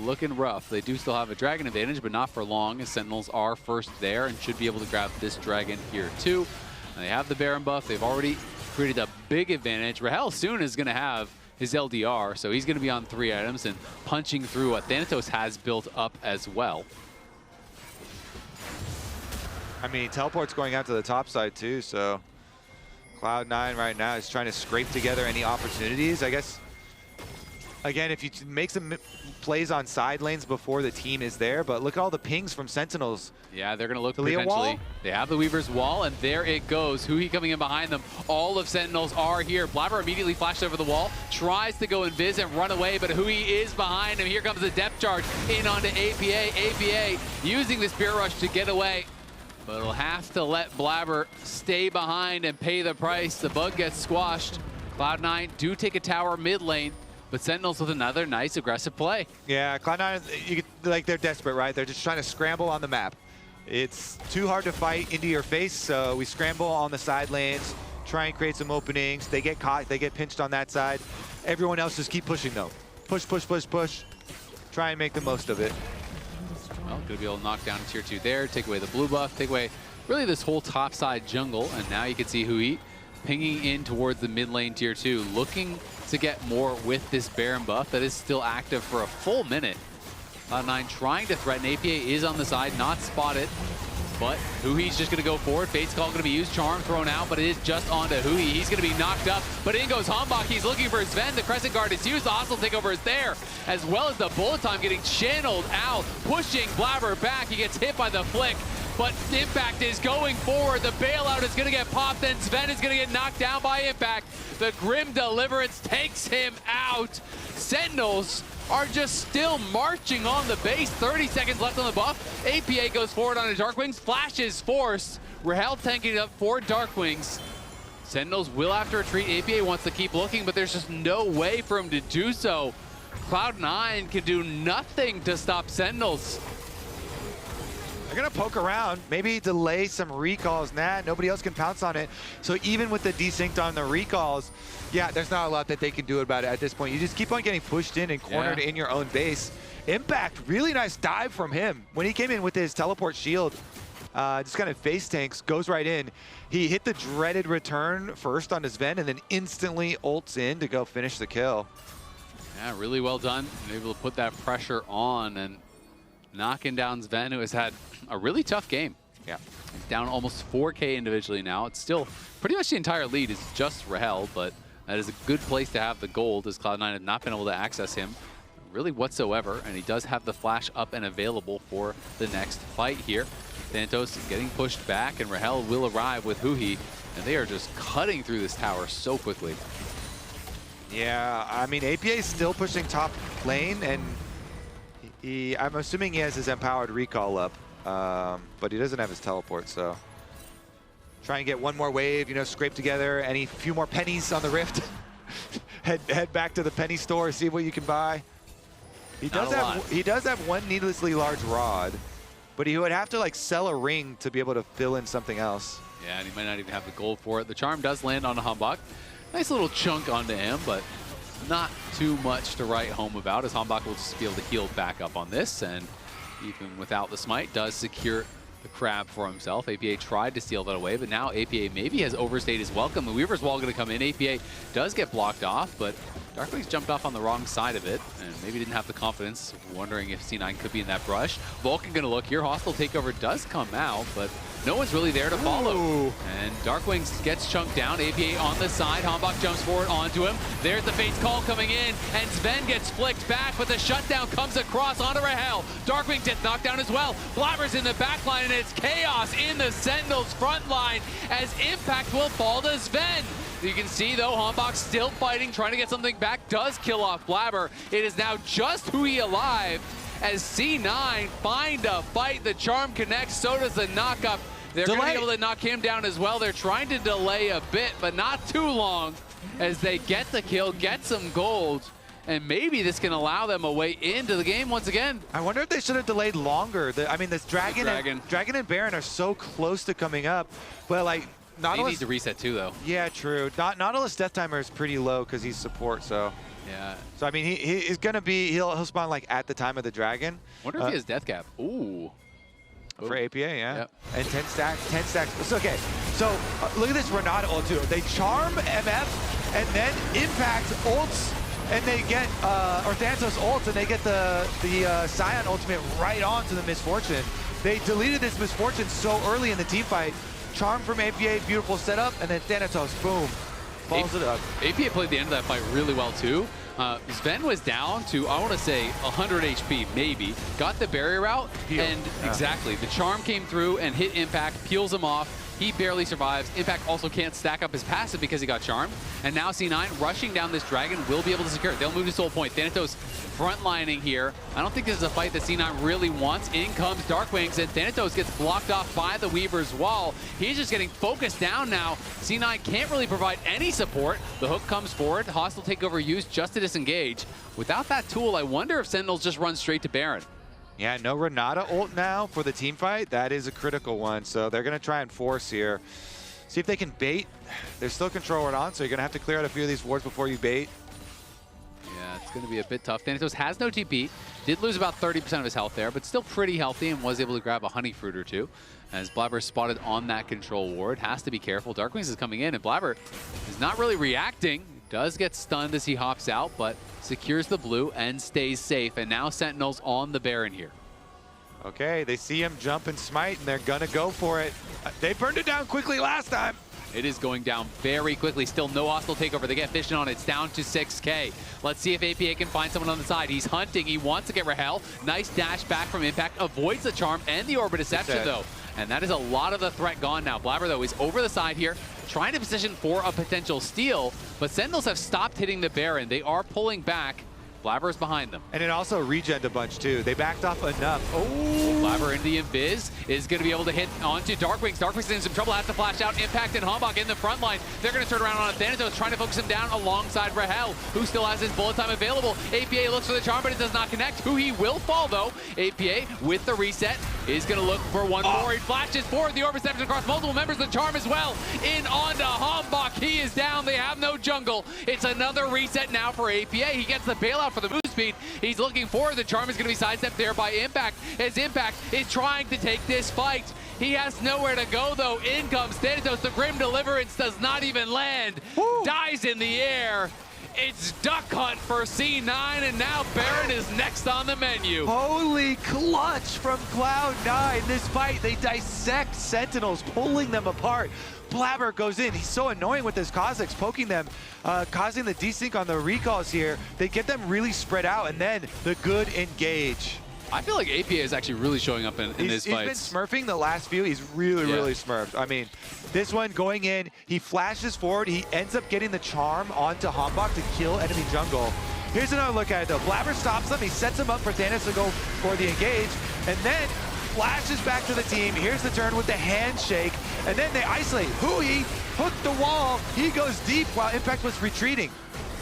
B: looking rough. They do still have a dragon advantage, but not for long, as Sentinels are first there and should be able to grab this dragon here too. And they have the Baron buff. They've already created a big advantage. Rahel soon is going to have his LDR, so he's going to be on 3 items and punching through what Thanatos has built up as well.
A: I mean, teleport's going out to the top side too, so Cloud9 right now is trying to scrape together any opportunities. I guess, again, if you make some plays on side lanes before the team is there, but look at all the pings from Sentinels.
B: Yeah, they're going to look
A: Taliyah
B: potentially.
A: wall?
B: They have the Weaver's wall, and there it goes. Huhi coming in behind them. All of Sentinels are here. Blaber immediately flashed over the wall, tries to go invis and run away, but Huhi is behind him. Here comes the depth charge in onto APA. APA using the Spirit Rush to get away, but it'll have to let Blaber stay behind and pay the price. The bug gets squashed. Cloud9 do take a tower mid lane, but Sentinels with another nice aggressive play.
A: Yeah, Cloud9, like, they're desperate, right? They're just trying to scramble on the map. It's too hard to fight into your face, so we scramble on the side lanes, try and create some openings. They get caught, they get pinched on that side. Everyone else just keep pushing though. Push, push, push, push. Try and make the most of it.
B: Well, gonna be able to knock down tier 2 there, take away the blue buff, take away really this whole top side jungle, and now you can see Huhi pinging in towards the mid lane tier 2, looking to get more with this Baron buff that is still active for a full minute. Cloud9 trying to threaten. APA is on the side, not spotted, but Huhi's just gonna go forward. Fate's Call gonna be used, Charm thrown out, but it is just onto Huhi. He's gonna be knocked up, but in goes HamBak. He's looking for Zven. The Crescent Guard is used. The hostile takeover is there, as well as the bullet time getting channeled out, pushing Blaber back. He gets hit by the flick, but Impact is going forward. The bailout is gonna get popped, then Zven is gonna get knocked down by Impact. The Grim Deliverance takes him out. Sentinels are just still marching on the base. 30 seconds left on the buff. APA goes forward on a DARKWINGS. Flash is forced. Rahel tanking it up for DARKWINGS. Sentinels will have to retreat. APA wants to keep looking, but there's just no way for him to do so. Cloud9 can do nothing to stop Sentinels.
A: They're gonna poke around, maybe delay some recalls. Nah, nobody else can pounce on it. So even with the desynced on the recalls, yeah, there's not a lot that they can do about it at this point. You just keep on getting pushed in and cornered in your own base. Impact, really nice dive from him. When he came in with his teleport shield, just kind of face tanks, goes right in. He hit the dreaded return first on his Zven and then instantly ults in to go finish the kill.
B: Yeah, really well done. Able to put that pressure on and knocking down Zven, who has had a really tough game.
A: Yeah.
B: He's down almost 4K individually now. It's still pretty much the entire lead is just Rahel, but that is a good place to have the gold, as Cloud9 have not been able to access him really whatsoever, and he does have the flash up and available for the next fight here. Thanatos getting pushed back, and Rahel will arrive with Huhi, and they are just cutting through this tower so quickly.
A: Yeah, I mean, APA is still pushing top lane, and I'm assuming he has his empowered recall up, but he doesn't have his teleport, so try and get one more wave, you know, scrape together any few more pennies on the rift. head back to the penny store, see what you can buy. He does have one needlessly large rod, but he would have to like sell a ring to be able to fill in something else.
B: Yeah, and he might not even have the gold for it. The charm does land on a HamBak. Nice little chunk onto him, but not too much to write home about, as HamBak will just be able to heal back up on this, and even without the smite, does secure the crab for himself. APA tried to steal that away, but now APA maybe has overstayed his welcome. The Weaver's Wall going to come in. APA does get blocked off, but DARKWINGS jumped off on the wrong side of it, and maybe didn't have the confidence, wondering if C9 could be in that brush. Vulcan going to look here. Hostile takeover does come out, but no one's really there to follow.
A: Ooh.
B: And DARKWINGS gets chunked down. APA on the side. HamBak jumps forward onto him. There's the Fate's Call coming in, and Zven gets flicked back, but the shutdown comes across onto Rahel. DARKWINGS gets knocked down as well. Blaber's in the back line, and it's chaos in the Sentinels front line, as Impact will fall to Zven. You can see, though, HamBak still fighting, trying to get something back, does kill off Blaber. It is now just Huhi alive, as C9 find a fight. The charm connects, so does the knockup. They're going to be able to knock him down as well. They're trying to delay a bit, but not too long, as they get the kill, get some gold, and maybe this can allow them a way into the game once again.
A: I wonder if they should have delayed longer. I mean, this Dragon and Baron are so close to coming up, but like,
B: He needs to reset too, though.
A: Yeah, true. Nautilus death timer is pretty low because he's support, so.
B: Yeah.
A: So, I mean, he's going to be, he'll spawn like at the time of the dragon.
B: Wonder if he has death cap. Ooh.
A: For APA, yeah.
B: Yep.
A: And 10 stacks. So, okay, so look at this Renata ult too. They charm MF and then impact ults, and they get, or Thanatos ults, and they get the Sion ultimate right onto the Misfortune. They deleted this Misfortune so early in the team fight. Charm from APA, beautiful setup, and then Thanatos, boom, follows it up.
B: APA played the end of that fight really well too. Zven was down to, I want to say, 100 HP, maybe. Got the barrier out, and exactly, the charm came through and hit Impact, peels him off. He barely survives. Impact also can't stack up his passive because he got charmed. And now C9 rushing down this dragon will be able to secure it. They'll move to soul point. Thanatos frontlining here. I don't think this is a fight that C9 really wants. In comes DARKWINGS, and Thanatos gets blocked off by the Weaver's wall. He's just getting focused down now. C9 can't really provide any support. The hook comes forward. Hostile takeover used just to disengage. Without that tool, I wonder if Sentinels just run straight to Baron.
A: Yeah, no Renata ult now for the team fight. That is a critical one, so they're going to try and force here. See if they can bait. There's still control ward on, so you're going to have to clear out a few of these wards before you bait.
B: Yeah, it's going to be a bit tough. Thanatos has no TP. Did lose about 30% of his health there, but still pretty healthy and was able to grab a honey fruit or two. As Blaber spotted on that control ward. Has to be careful. DARKWINGS is coming in, and Blaber is not really reacting. Does get stunned as he hops out, but secures the blue and stays safe. And now Sentinels on the Baron here.
A: Okay, they see him jump and smite, and they're gonna go for it. They burned it down quickly last time.
B: It is going down very quickly. Still no hostile takeover. They get vision on it. It's down to 6K. Let's see if APA can find someone on the side. He's hunting. He wants to get Rahel. Nice dash back from Impact. Avoids the charm and the Orb of Deception, though. And that is a lot of the threat gone now. Blaber, though, is over the side here, trying to position for a potential steal. But Sentinels have stopped hitting the Baron. They are pulling back. Blaber is behind them.
A: And it also regened a bunch, too. They backed off enough. Oh!
B: Blaber into the Invis is going to be able to hit onto DARKWINGS. DARKWINGS is in some trouble, has to flash out. Impact and HamBak in the front line. They're going to turn around on Thanatos, trying to focus him down alongside Rahel, who still has his bullet time available. APA looks for the charm, but it does not connect. Huhi will fall, though. APA, with the reset, is going to look for one more. He flashes forward. The Orb of Deception across multiple members. The charm as well. In onto HamBak. He is down. They have no jungle. It's another reset now for APA. He gets the bailout for the move speed. He's looking forward. The charm is going to be sidestepped there by Impact, as Impact is trying to take this fight. He has nowhere to go, though. In comes Thanatos. The Grim Deliverance does not even land.
A: Woo.
B: Dies in the air. It's duck hunt for C9, and now Baron is next on the menu.
A: Holy clutch from Cloud9. This fight, they dissect Sentinels, pulling them apart. Blaber goes in. He's so annoying with his Kha'Zix, poking them, causing the desync on the recalls here. They get them really spread out, and then the good engage.
B: I feel like APA is actually really showing up in this fight.
A: He's been smurfing the last few. He's really smurfed. I mean, this one going in, he flashes forward. He ends up getting the charm onto HamBak to kill enemy jungle. Here's another look at it, though. Blaber stops them. He sets him up for Thanatos to go for the engage, and then flashes back to the team. Here's the turn with the handshake, and then they isolate. Huhi hooked the wall. He goes deep while Impact was retreating.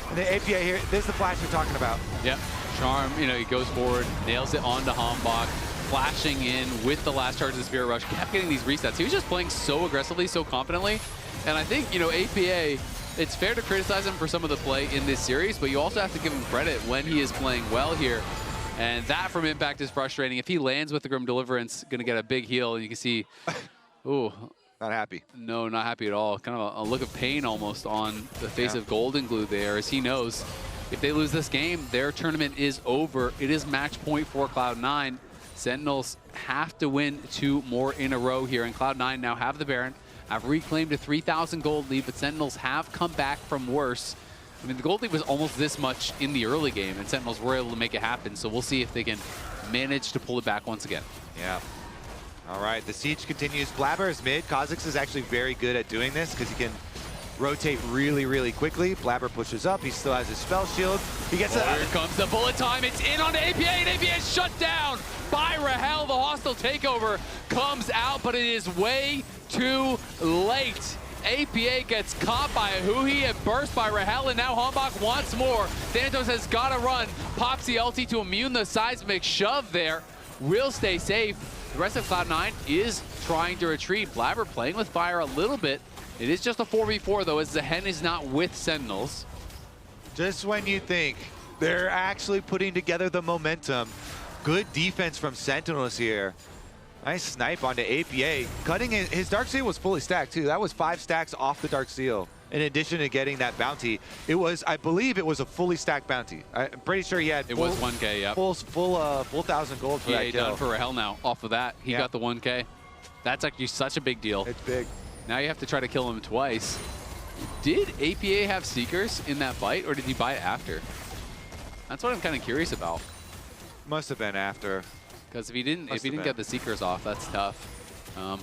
A: And the APA here, this is the flash we're talking about.
B: Yep. Charm, you know, he goes forward, nails it onto HamBak, flashing in with the last charge of the Spirit Rush, kept getting these resets. He was just playing so aggressively, so confidently. And I think, you know, APA, it's fair to criticize him for some of the play in this series, but you also have to give him credit when he is playing well here. And that from Impact is frustrating. If he lands with the Grim Deliverance, going to get a big heal. You can see, ooh.
A: Not happy.
B: No, not happy at all. Kind of a look of pain almost on the face of Golden Glue there, as he knows if they lose this game, their tournament is over. It is match point for Cloud9. Sentinels have to win 2 more in a row here, and Cloud9 now have the Baron, have reclaimed a 3,000 gold lead, but Sentinels have come back from worse. I mean, the gold lead was almost this much in the early game, and Sentinels were able to make it happen, so we'll see if they can manage to pull it back once again.
A: Yeah. All right, the siege continues. Blaber is mid. Kha'Zix is actually very good at doing this because he can rotate really quickly. Blaber pushes up. He still has his spell shield. He gets
B: here comes the bullet time. It's in on APA, and APA is shut down by Rahel. The hostile takeover comes out, but it is way too late. APA gets caught by a huhi and burst by Rahel, and now HamBak wants more. Thanatos has got to run. Pops the ulti to immune the seismic shove there. Will stay safe. The rest of Cloud9 is trying to retreat. Blaber playing with fire a little bit. It is just a 4v4 though, as Zaahen is not with Sentinels.
A: Just when you think they're actually putting together the momentum, good defense from Sentinels here. Nice snipe onto APA. Cutting in, his Dark Seal was fully stacked too. That was 5 stacks off the Dark Seal. In addition to getting that bounty, it was, I believe it was a fully stacked bounty. I'm pretty sure he had
B: It was 1K, yeah.
A: Full 1,000 gold for that kill.
B: Done for Rahel now. Off of that, he got the 1K. That's actually such a big deal.
A: It's big.
B: Now you have to try to kill him twice. Did APA have Seekers in that fight, or did he buy it after? That's what I'm kind of curious about.
A: Must have been after.
B: Because if he didn't get the Seekers off, that's tough.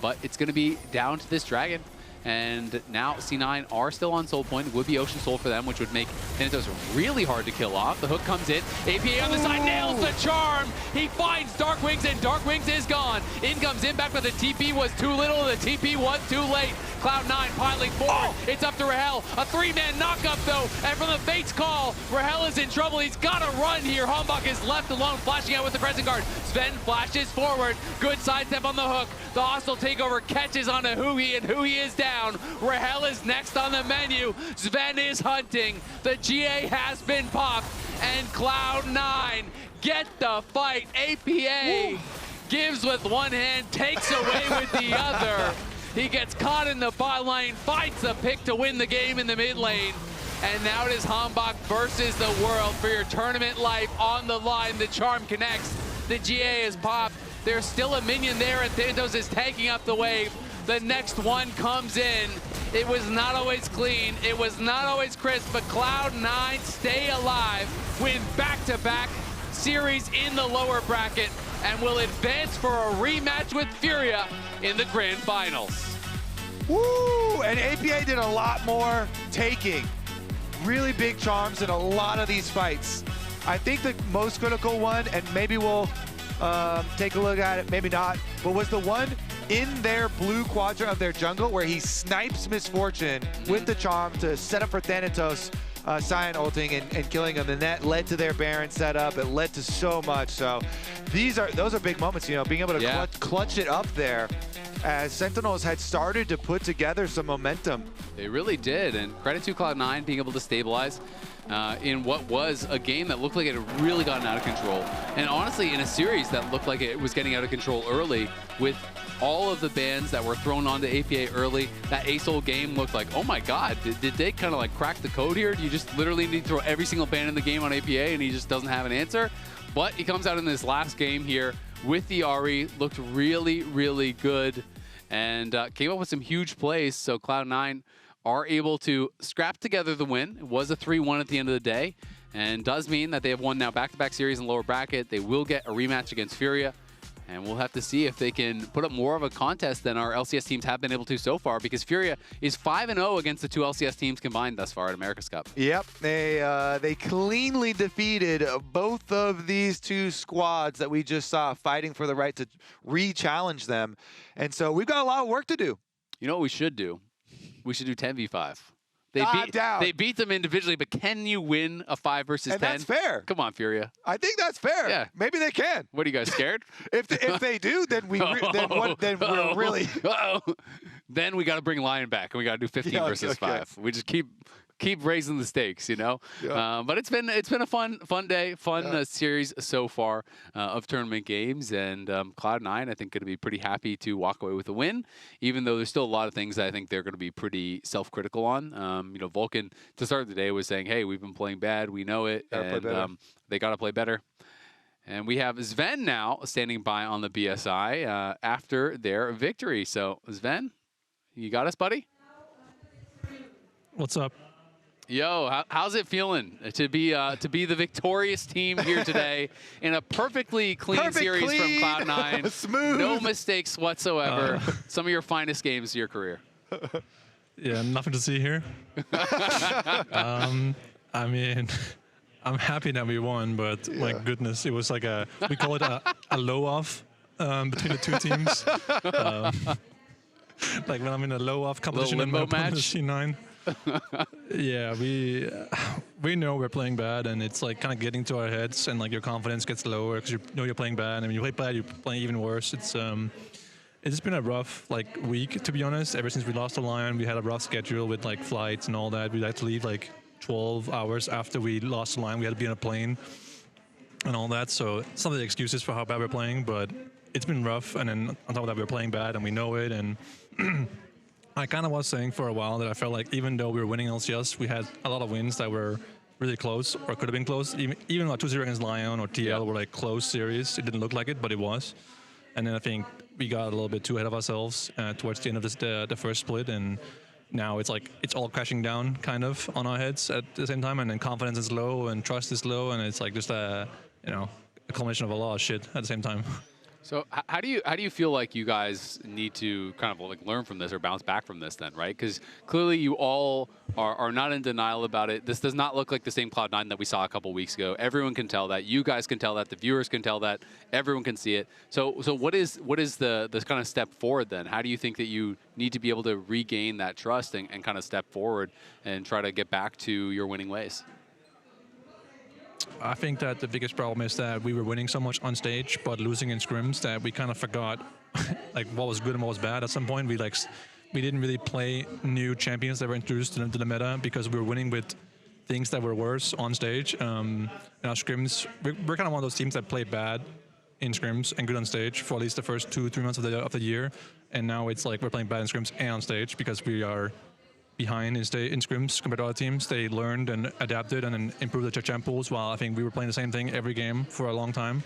B: But it's going to be down to this Dragon. And now C9 are still on Soul Point. It would be Ocean Soul for them, which would make Thanatos really hard to kill off. The hook comes in. APA on the side, nails the charm. He finds DARKWINGS, and DARKWINGS is gone. In comes Impact, but the TP was too little. The TP was too late. Cloud9 piling forward. It's up to Rahel. A 3-man knockup, though. And from the Fate's call, Rahel is in trouble. He's got to run here. HamBak is left alone, flashing out with the Crescent Guard. Zven flashes forward. Good sidestep on the hook. The hostile takeover catches on a huhi, and huhi is down. Rahel is next on the menu. Zven is hunting. The GA has been popped. And Cloud9 get the fight. APA gives with one hand, takes away with the other. He gets caught in the bot lane, fights a pick to win the game in the mid lane. And now it is HamBak versus the world for your tournament life on the line. The charm connects. The GA is popped. There's still a minion there, and Thanatos is taking up the wave. The next one comes in. It was not always clean. It was not always crisp, but Cloud9 stay alive, win back-to-back series in the lower bracket, and will advance for a rematch with Furia in the grand finals.
A: Woo! And APA did a lot more taking. Really big charms in a lot of these fights. I think the most critical one, and maybe we'll take a look at it, maybe not, but was the one in their blue quadrant of their jungle where he snipes Misfortune with the charm to set up for Thanatos. Sion ulting and killing him, and that led to their Baron setup. It led to so much. So those are big moments, you know, being able to clutch it up there as Sentinels had started to put together some momentum.
B: They really did, and credit to Cloud9 being able to stabilize in what was a game that looked like it had really gotten out of control. And honestly, in a series that looked like it was getting out of control early with all of the bans that were thrown onto APA early. That Azael game looked like, oh my God, did they kind of like crack the code here? Do you just literally need to throw every single ban in the game on APA and he just doesn't have an answer? But he comes out in this last game here with the Ahri, looked really, really good, and came up with some huge plays. So Cloud9 are able to scrap together the win. It was a 3-1 at the end of the day, and does mean that they have won now back-to-back series in lower bracket. They will get a rematch against Furia, and we'll have to see if they can put up more of a contest than our LCS teams have been able to so far, because Furia is 5-0 against the 2 LCS teams combined thus far at America's Cup.
A: Yep, they cleanly defeated both of these 2 squads that we just saw fighting for the right to re-challenge them. And so we've got a lot of work to do.
B: You know what we should do? We should do 10v5. They beat them individually, but can you win a 5 versus 10?
A: And that's fair.
B: Come on, Furia.
A: I think that's fair.
B: Yeah.
A: Maybe they can.
B: What are you guys scared?
A: if they do, then we're really.
B: Then we got to bring Lion back, and we got to do 15 versus 5. We just keep raising the stakes, you know. Yeah. But it's been a fun day, series so far of tournament games, and Cloud9 I think going to be pretty happy to walk away with a win, even though there's still a lot of things that I think they're going to be pretty self-critical on. You know, Vulcan to start the day was saying, "Hey, we've been playing bad, we know it, and they got to play better." And we have Zven now standing by on the BSI after their victory. So Zven, you got us, buddy?
C: What's up?
B: Yo, how's it feeling to be the victorious team here today in a perfectly clean series from Cloud9?
A: Smooth.
B: No mistakes whatsoever. Some of your finest games of your career.
C: Yeah, nothing to see here. I mean, I'm happy that we won, but my goodness, it was like we call it a low-off between the 2 teams. Like when I'm in a low-off competition
B: limbo
C: and my opponent
B: match.
C: is C9. Yeah, we know we're playing bad, and it's like kind of getting to our heads, and like your confidence gets lower because you know you're playing bad, and when you play bad, you're playing even worse. It's been a rough like week, to be honest. Ever since we lost the Lion, we had a rough schedule with like flights and all that. We had to leave like 12 hours after we lost the Lion. We had to be on a plane and all that. So some of the excuses for how bad we're playing, but it's been rough. And then on top of that, we're playing bad, and we know it. And I kind of was saying for a while that I felt like even though we were winning LCS, we had a lot of wins that were really close or could have been close. Even our 2-0 against Lion or TL were like close series. It didn't look like it, but it was. And then I think we got a little bit too ahead of ourselves towards the end of the first split, and now it's like it's all crashing down kind of on our heads at the same time, and then confidence is low and trust is low, and it's like just a culmination of a lot of shit at the same time.
B: So how do you feel like you guys need to kind of like learn from this or bounce back from this then, right? Because clearly you all are not in denial about it. This does not look like the same Cloud9 that we saw a couple weeks ago. Everyone can tell that. You guys can tell that. The viewers can tell that. Everyone can see it. So what is the kind of step forward then? How do you think that you need to be able to regain that trust and kind of step forward and try to get back to your winning ways?
C: I think that the biggest problem is that we were winning so much on stage, but losing in scrims that we kind of forgot like what was good and what was bad. At some point, we didn't really play new champions that were introduced into the meta because we were winning with things that were worse on stage. In our scrims, we're kind of one of those teams that play bad in scrims and good on stage for at least the first 2-3 months of the year. And now it's like we're playing bad in scrims and on stage because we are behind in scrims compared to other teams. They learned and adapted and then improved the champ pools, while I think we were playing the same thing every game for a long time.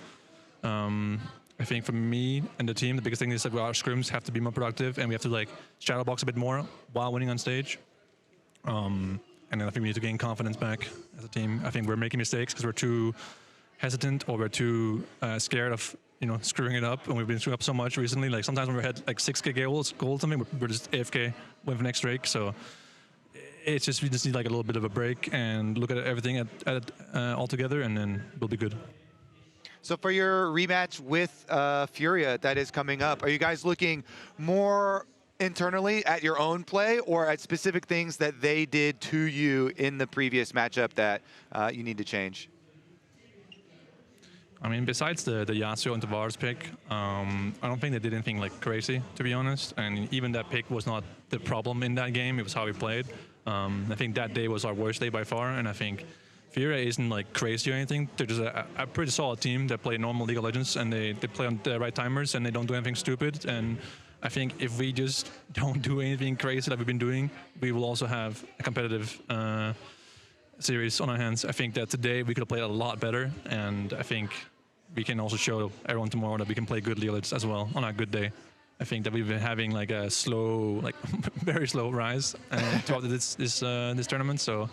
C: I think for me and the team, the biggest thing is that our scrims have to be more productive, and we have to like shadow box a bit more while winning on stage. And then I think we need to gain confidence back as a team. I think we're making mistakes because we're too hesitant or we're too scared of screwing it up, and we've been screwing up so much recently. Like sometimes when we had like 6k goals or something, we're just AFK, went for next Drake. So it's just we just need like a little bit of a break and look at everything at all together, and then we'll be good.
A: So for your rematch with Furia that is coming up, are you guys looking more internally at your own play or at specific things that they did to you in the previous matchup that you need to change?
C: I mean, besides the Yasuo and Tavares pick, I don't think they did anything like crazy, to be honest. And even that pick was not the problem in that game. It was how we played. I think that day was our worst day by far, and I think Furia isn't like crazy or anything. They're just a pretty solid team that play normal League of Legends, and they play on the right timers, and they don't do anything stupid. And I think if we just don't do anything crazy like we've been doing, we will also have a competitive series on our hands. I think that today we could have played a lot better, and I think we can also show everyone tomorrow that we can play good League of Legends as well on a good day. I think that we've been having like a slow, like very slow rise throughout this tournament. So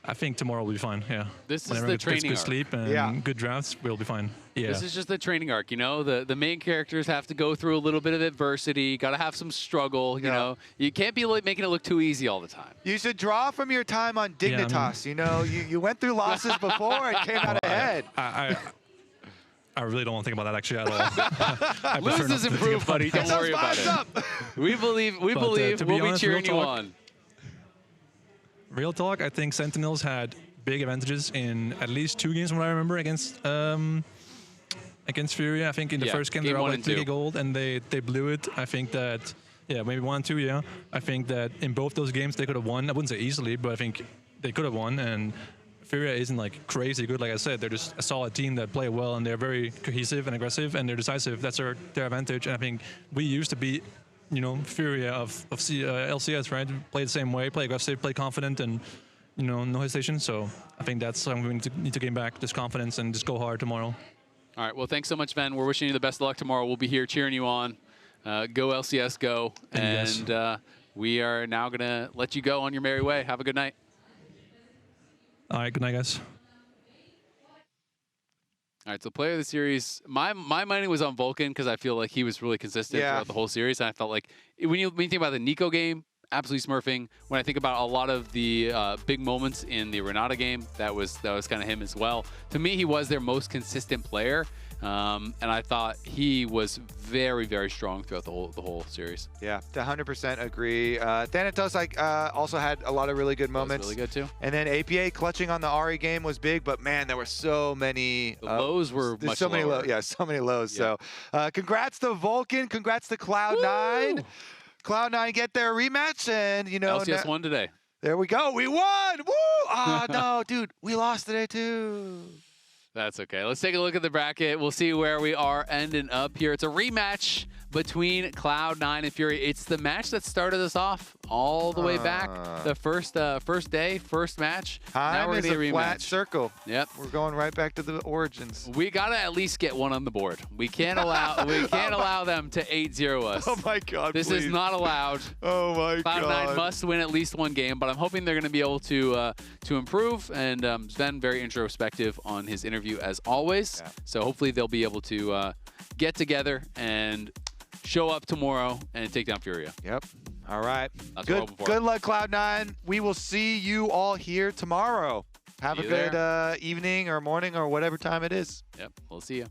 C: I think tomorrow will be fine. Yeah.
B: This is the training
C: good
B: arc.
C: sleep and good drafts, we'll be fine. Yeah.
B: This is just the training arc. The main characters have to go through a little bit of adversity. Got to have some struggle. You know, you can't be like making it look too easy all the time.
A: You should draw from your time on Dignitas. You went through losses before and came out ahead.
C: I really don't want to think about that actually at all.
B: Lose is improved, buddy. Don't worry about it. We believe we'll be cheering you on.
C: Real talk, I think Sentinels had big advantages in at least 2 games from what I remember against Furia. I think in the first game they were up like 3k gold and they blew it. I think that, maybe 1 and 2, yeah. I think that in both those games they could have won. I wouldn't say easily, but I think they could have won. And Furia isn't like crazy good, like I said. They're just a solid team that play well, and they're very cohesive and aggressive, and they're decisive. That's their advantage. And I think we used to be, Furia of LCS, right? Play the same way, play aggressive, play confident, and no hesitation. So I think that's something we need to gain back, this confidence, and just go hard tomorrow.
B: All right. Well, thanks so much, Ben. We're wishing you the best of luck tomorrow. We'll be here cheering you on. Go LCS, go. And we are now gonna let you go on your merry way. Have a good night.
C: All right, good night, guys.
B: All right, so player of the series, my money was on Vulcan because I feel like he was really consistent throughout the whole series. And I felt like when you think about the Nico game, absolutely smurfing. When I think about a lot of the big moments in the Renata game, that was kind of him as well. To me, he was their most consistent player. And I thought he was very, very strong throughout the whole series.
A: Yeah, 100% agree. Thanatos also had a lot of really good moments.
B: Really good too.
A: And then APA clutching on the Ahri game was big, but man, there were so many.
B: The lows were much
A: so many
B: lower.
A: Yeah, so many lows.
B: Yeah.
A: So congrats to Vulcan. Congrats to Cloud9.
B: Woo!
A: Cloud9 get their rematch, and you know.
B: LCS won today.
A: There we go. We won. Woo! Ah, no, dude, we lost today too.
B: That's okay. Let's take a look at the bracket. We'll see where we are ending up here. It's a rematch between Cloud9 and Fury. It's the match that started us off all the way back. The first day, first match. Now we're
A: Time is
B: gonna
A: a
B: get a
A: flat
B: rematch.
A: circle.
B: Yep.
A: We're going right back to the origins.
B: We gotta at least get one on the board. We can't allow allow them to 8-0 us.
A: Oh my God!
B: This
A: please.
B: is not allowed.
A: Oh my God!
B: Cloud9 must win at least one game, but I'm hoping they're going to be able to improve. And Zven very introspective on his interview as always.
A: Yeah.
B: So hopefully they'll be able to get together and show up tomorrow and take down Furia.
A: Yep. All right.
B: That's what we're hoping for.
A: Good luck, Cloud9. We will see you all here tomorrow. Have
B: See
A: a
B: you
A: good evening or morning or whatever time it is.
B: Yep. We'll see you.